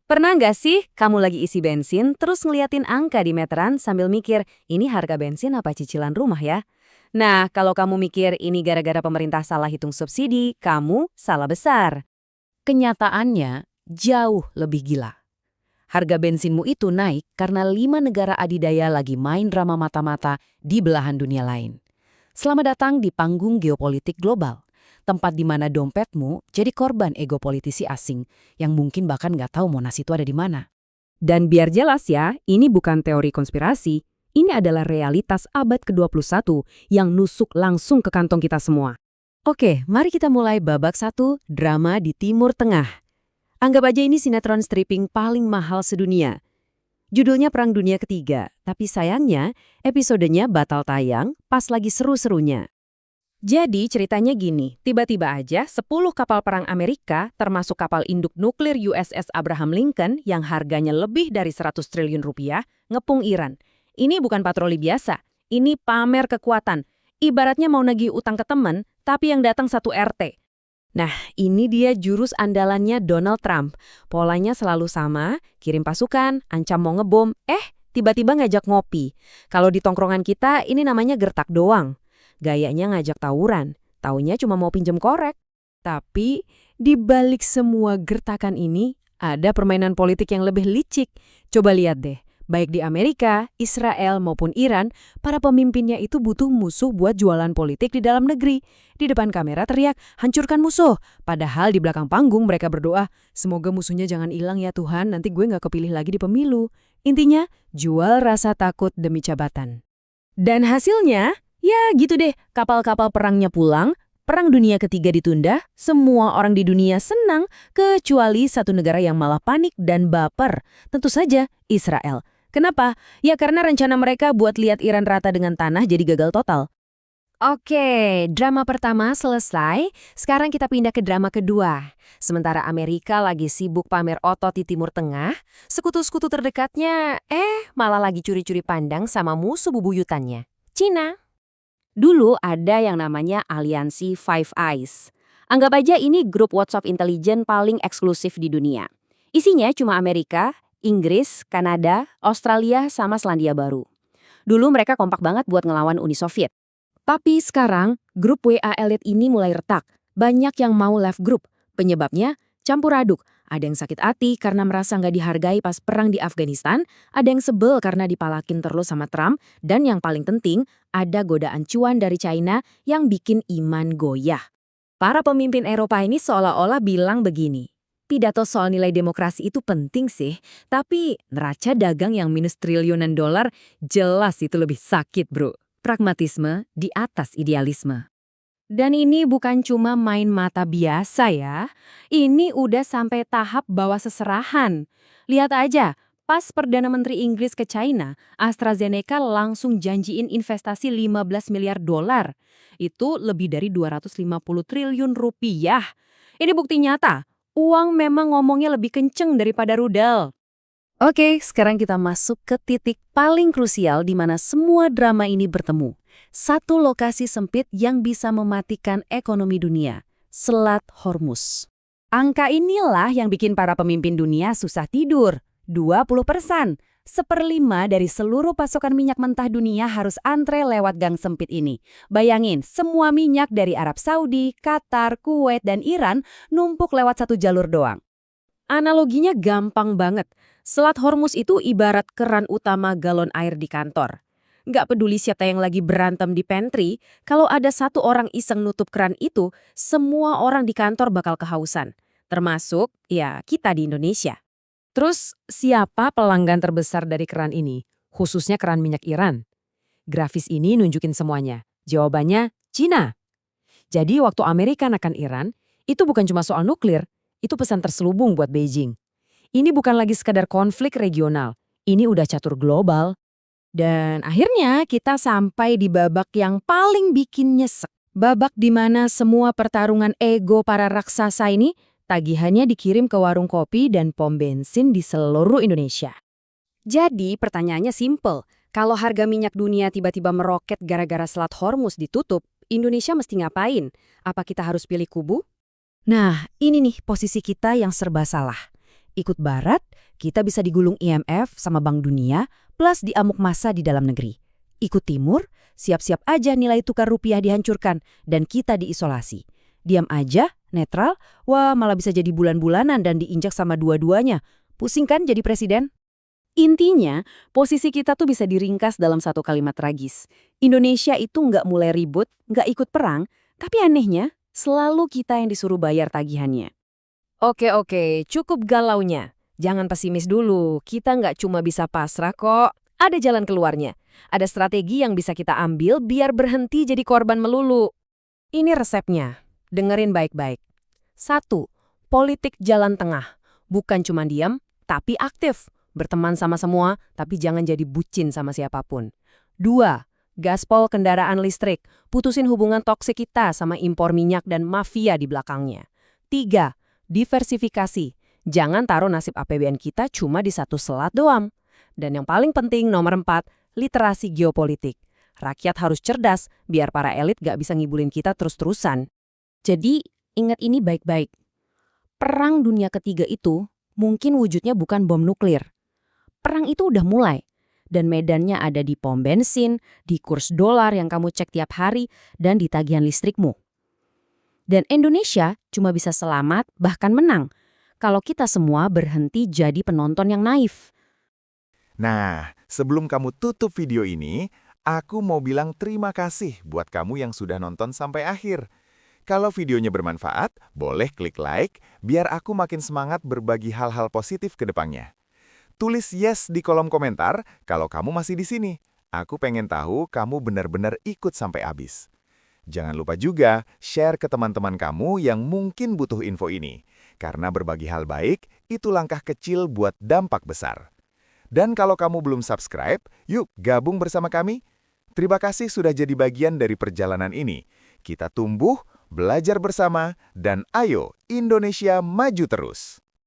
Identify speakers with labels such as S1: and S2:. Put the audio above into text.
S1: Pernah nggak sih kamu lagi isi bensin terus ngeliatin angka di meteran sambil mikir, ini harga bensin apa cicilan rumah ya? Nah, kalau kamu mikir ini gara-gara pemerintah salah hitung subsidi, kamu salah besar. Kenyataannya jauh lebih gila. Harga bensinmu itu naik karena 5 negara adidaya lagi main drama mata-mata di belahan dunia lain. Selamat datang di panggung geopolitik global. Tempat di mana dompetmu jadi korban ego politisi asing yang mungkin bahkan nggak tahu Monas itu ada di mana. Dan biar jelas ya, ini bukan teori konspirasi, ini adalah realitas abad ke-21 yang nusuk langsung ke kantong kita semua. Oke, mari kita mulai babak 1, drama di Timur Tengah. Anggap aja ini sinetron stripping paling mahal sedunia. Judulnya Perang Dunia Ketiga, tapi sayangnya episodenya batal tayang pas lagi seru-serunya. Jadi ceritanya gini, tiba-tiba aja 10 kapal perang Amerika, termasuk kapal induk nuklir USS Abraham Lincoln yang harganya lebih dari 100 triliun rupiah, ngepung Iran. Ini bukan patroli biasa, ini pamer kekuatan. Ibaratnya mau nagih utang ke temen, tapi yang datang satu RT. Nah, ini dia jurus andalannya Donald Trump. Polanya selalu sama, kirim pasukan, ancam mau ngebom, tiba-tiba ngajak ngopi. Kalau di tongkrongan kita, ini namanya gertak doang. Gayanya ngajak tawuran, taunya cuma mau pinjem korek. Tapi di balik semua gertakan ini ada permainan politik yang lebih licik. Coba lihat deh, baik di Amerika, Israel maupun Iran, para pemimpinnya itu butuh musuh buat jualan politik di dalam negeri. Di depan kamera teriak, hancurkan musuh. Padahal di belakang panggung mereka berdoa, semoga musuhnya jangan hilang ya Tuhan, nanti gue nggak kepilih lagi di pemilu. Intinya, jual rasa takut demi jabatan. Dan hasilnya, ya gitu deh, kapal-kapal perangnya pulang, Perang Dunia Ketiga ditunda, semua orang di dunia senang, kecuali satu negara yang malah panik dan baper. Tentu saja, Israel. Kenapa? Ya karena rencana mereka buat lihat Iran rata dengan tanah jadi gagal total. Oke, drama pertama selesai, sekarang kita pindah ke drama kedua. Sementara Amerika lagi sibuk pamer otot di Timur Tengah, sekutu-sekutu terdekatnya, malah lagi curi-curi pandang sama musuh bubuyutannya, Cina. Dulu ada yang namanya aliansi Five Eyes. Anggap aja ini grup WhatsApp intelijen paling eksklusif di dunia. Isinya cuma Amerika, Inggris, Kanada, Australia, sama Selandia Baru. Dulu mereka kompak banget buat ngelawan Uni Soviet. Tapi sekarang, grup WA Elite ini mulai retak. Banyak yang mau left group. Penyebabnya campur aduk. Ada yang sakit hati karena merasa nggak dihargai pas perang di Afghanistan, ada yang sebel karena dipalakin terus sama Trump, dan yang paling penting, ada godaan cuan dari China yang bikin iman goyah. Para pemimpin Eropa ini seolah-olah bilang begini, pidato soal nilai demokrasi itu penting sih, tapi neraca dagang yang minus triliunan dolar jelas itu lebih sakit, bro. Pragmatisme di atas idealisme. Dan ini bukan cuma main mata biasa ya, ini udah sampai tahap bawa seserahan. Lihat aja, pas Perdana Menteri Inggris ke China, AstraZeneca langsung janjiin investasi 15 miliar dolar. Itu lebih dari 250 triliun rupiah. Ini bukti nyata, uang memang ngomongnya lebih kenceng daripada rudal. Oke, sekarang kita masuk ke titik paling krusial di mana semua drama ini bertemu. Satu lokasi sempit yang bisa mematikan ekonomi dunia, Selat Hormuz. Angka inilah yang bikin para pemimpin dunia susah tidur. 20%, 1/5 dari seluruh pasokan minyak mentah dunia harus antre lewat gang sempit ini. Bayangin, semua minyak dari Arab Saudi, Qatar, Kuwait, dan Iran numpuk lewat satu jalur doang. Analoginya gampang banget. Selat Hormuz itu ibarat keran utama galon air di kantor. Nggak peduli siapa yang lagi berantem di pantry, kalau ada satu orang iseng nutup keran itu, semua orang di kantor bakal kehausan. Termasuk, ya, kita di Indonesia. Terus, siapa pelanggan terbesar dari keran ini? Khususnya keran minyak Iran. Grafis ini nunjukin semuanya. Jawabannya, Cina. Jadi waktu Amerika nekan Iran, itu bukan cuma soal nuklir, itu pesan terselubung buat Beijing. Ini bukan lagi sekadar konflik regional, ini udah catur global. Dan akhirnya kita sampai di babak yang paling bikin nyesek. Babak di mana semua pertarungan ego para raksasa ini tagihannya dikirim ke warung kopi dan pom bensin di seluruh Indonesia. Jadi pertanyaannya simple, kalau harga minyak dunia tiba-tiba meroket gara-gara Selat Hormuz ditutup, Indonesia mesti ngapain? Apa kita harus pilih kubu? Nah, ini nih posisi kita yang serba salah. Ikut barat, kita bisa digulung IMF sama Bank Dunia, plus diamuk massa di dalam negeri. Ikut timur, siap-siap aja nilai tukar rupiah dihancurkan, dan kita diisolasi. Diam aja, netral, wah malah bisa jadi bulan-bulanan dan diinjak sama dua-duanya. Pusing kan jadi presiden? Intinya, posisi kita tuh bisa diringkas dalam satu kalimat tragis. Indonesia itu nggak mulai ribut, nggak ikut perang, tapi anehnya, selalu kita yang disuruh bayar tagihannya. Oke, cukup galaunya. Jangan pesimis dulu, kita nggak cuma bisa pasrah kok. Ada jalan keluarnya. Ada strategi yang bisa kita ambil biar berhenti jadi korban melulu. Ini resepnya. Dengerin baik-baik. 1. Politik jalan tengah. Bukan cuma diam, tapi aktif. Berteman sama semua, tapi jangan jadi bucin sama siapapun. 2. Gaspol kendaraan listrik. Putusin hubungan toksik kita sama impor minyak dan mafia di belakangnya. 3. Diversifikasi. Jangan taruh nasib APBN kita cuma di satu selat doang. Dan yang paling penting nomor 4, literasi geopolitik. Rakyat harus cerdas biar para elit gak bisa ngibulin kita terus-terusan. Jadi, ingat ini baik-baik. Perang dunia ketiga itu mungkin wujudnya bukan bom nuklir. Perang itu udah mulai. Dan medannya ada di pom bensin, di kurs dolar yang kamu cek tiap hari, dan di tagihan listrikmu. Dan Indonesia cuma bisa selamat bahkan menang kalau kita semua berhenti jadi penonton yang naif.
S2: Nah, sebelum kamu tutup video ini, aku mau bilang terima kasih buat kamu yang sudah nonton sampai akhir. Kalau videonya bermanfaat, boleh klik like biar aku makin semangat berbagi hal-hal positif ke depannya. Tulis yes di kolom komentar kalau kamu masih di sini. Aku pengen tahu kamu benar-benar ikut sampai habis. Jangan lupa juga share ke teman-teman kamu yang mungkin butuh info ini. Karena berbagi hal baik, itu langkah kecil buat dampak besar. Dan kalau kamu belum subscribe, yuk gabung bersama kami. Terima kasih sudah jadi bagian dari perjalanan ini. Kita tumbuh, belajar bersama, dan ayo Indonesia maju terus.